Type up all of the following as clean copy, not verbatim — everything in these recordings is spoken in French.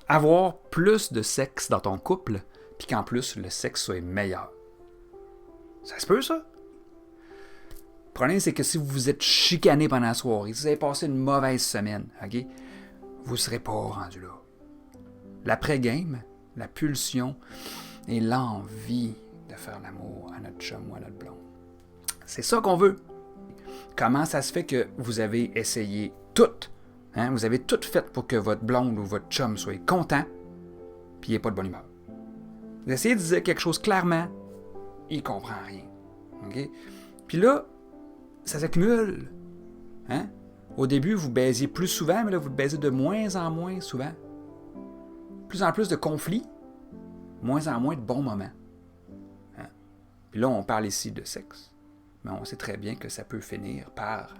avoir plus de sexe dans ton couple, puis qu'en plus, le sexe soit meilleur. Ça se peut, ça? Le problème, c'est que si vous vous êtes chicané pendant la soirée, si vous avez passé une mauvaise semaine, OK, vous ne serez pas rendu là. L'après-game, la pulsion et l'envie de faire l'amour à notre chum ou à notre blonde. C'est ça qu'on veut. Comment ça se fait que vous avez essayé tout? Hein? Vous avez tout fait pour que votre blonde ou votre chum soit content, puis il n'ait pas de bonne humeur. Vous essayez de dire quelque chose clairement, il ne comprend rien. Okay? Puis là, ça s'accumule. Hein? Au début, vous baisiez plus souvent, mais là, vous baisez de moins en moins souvent. Plus en plus de conflits, moins en moins de bons moments. Hein? Puis là, on parle ici de sexe. Mais on sait très bien que ça peut finir par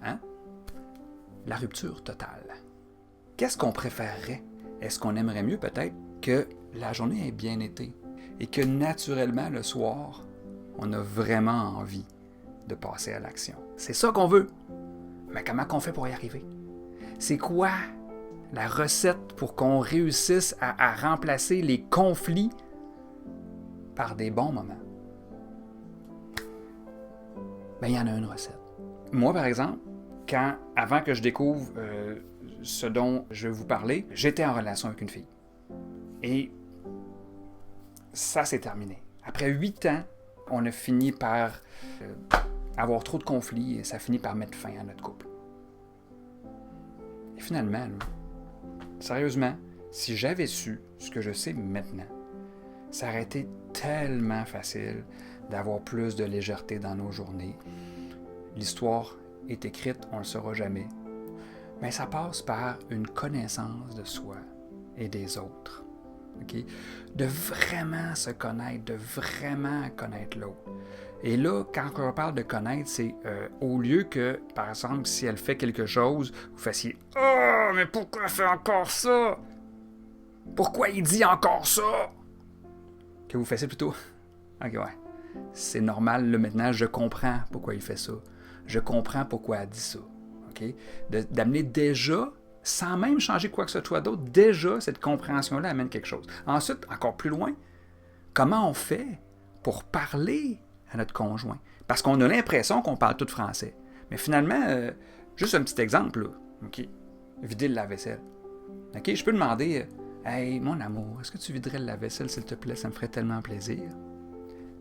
la rupture totale. Qu'est-ce qu'on préférerait? Est-ce qu'on aimerait mieux peut-être que la journée ait bien été et que naturellement, le soir, on a vraiment envie de passer à l'action? C'est ça qu'on veut. Mais comment qu'on fait pour y arriver? C'est quoi la recette pour qu'on réussisse à remplacer les conflits par des bons moments? Ben, il y en a une recette. Moi, par exemple, avant que je découvre ce dont je vais vous parler, j'étais en relation avec une fille. Et ça s'est terminé. Après 8 ans, on a fini par avoir trop de conflits et ça finit par mettre fin à notre couple. Et finalement, là, sérieusement, si j'avais su ce que je sais maintenant, ça aurait été tellement facile d'avoir plus de légèreté dans nos journées. L'histoire est écrite, on ne le saura jamais. Mais ça passe par une connaissance de soi et des autres. Okay? De vraiment se connaître, de vraiment connaître l'autre. Et là, quand on parle de connaître, c'est au lieu que, par exemple, si elle fait quelque chose, vous fassiez « Oh, mais pourquoi elle fait encore ça? Pourquoi il dit encore ça? » Que vous fassiez plutôt « Ok, ouais, c'est normal, là, maintenant, je comprends pourquoi il fait ça. Je comprends pourquoi elle dit ça. » Okay? D'amener déjà, sans même changer quoi que ce soit d'autre, déjà, cette compréhension-là amène quelque chose. Ensuite, encore plus loin, comment on fait pour parler à notre conjoint? Parce qu'on a l'impression qu'on parle tout français. Mais finalement, juste un petit exemple, là. OK. Vider le lave-vaisselle. OK, je peux demander, hey, mon amour, est-ce que tu viderais le lave-vaisselle, s'il te plaît? Ça me ferait tellement plaisir.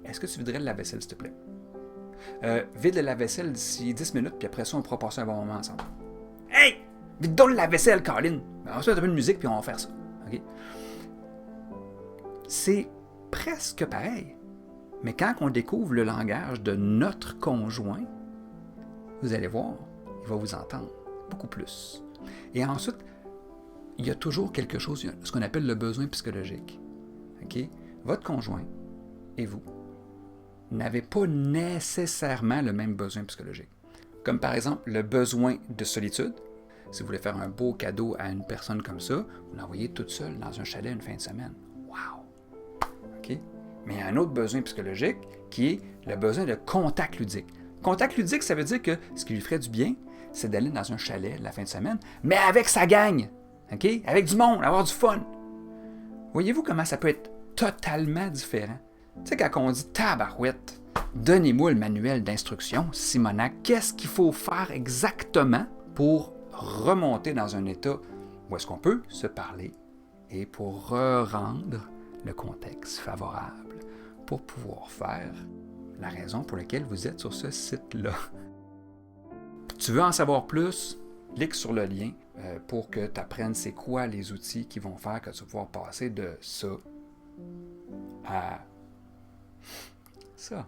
Est-ce que tu viderais le lave-vaisselle, s'il te plaît? Vide le lave-vaisselle d'ici 10 minutes, puis après ça, on pourra passer un bon moment ensemble. Hey! Vide donc le lave-vaisselle, Colin! On va se mettre un peu de musique, puis on va faire ça. Okay? C'est presque pareil. Mais quand on découvre le langage de notre conjoint, vous allez voir, il va vous entendre beaucoup plus. Et ensuite, il y a toujours quelque chose, ce qu'on appelle le besoin psychologique. Okay? Votre conjoint et vous n'avez pas nécessairement le même besoin psychologique. Comme par exemple le besoin de solitude. Si vous voulez faire un beau cadeau à une personne comme ça, vous l'envoyez toute seule dans un chalet une fin de semaine. Wow! OK? Mais il y a un autre besoin psychologique qui est le besoin de contact ludique. Contact ludique, ça veut dire que ce qui lui ferait du bien, c'est d'aller dans un chalet la fin de semaine, mais avec sa gang. OK? Avec du monde, avoir du fun. Voyez-vous comment ça peut être totalement différent? Tu sais, quand on dit « tabarouette », donnez-moi le manuel d'instruction, Simonac, qu'est-ce qu'il faut faire exactement pour remonter dans un état où est-ce qu'on peut se parler et pour rendre le contexte favorable pour pouvoir faire la raison pour laquelle vous êtes sur ce site-là. Tu veux en savoir plus? Clique sur le lien pour que tu apprennes c'est quoi les outils qui vont faire que tu vas pouvoir passer de ça à ça.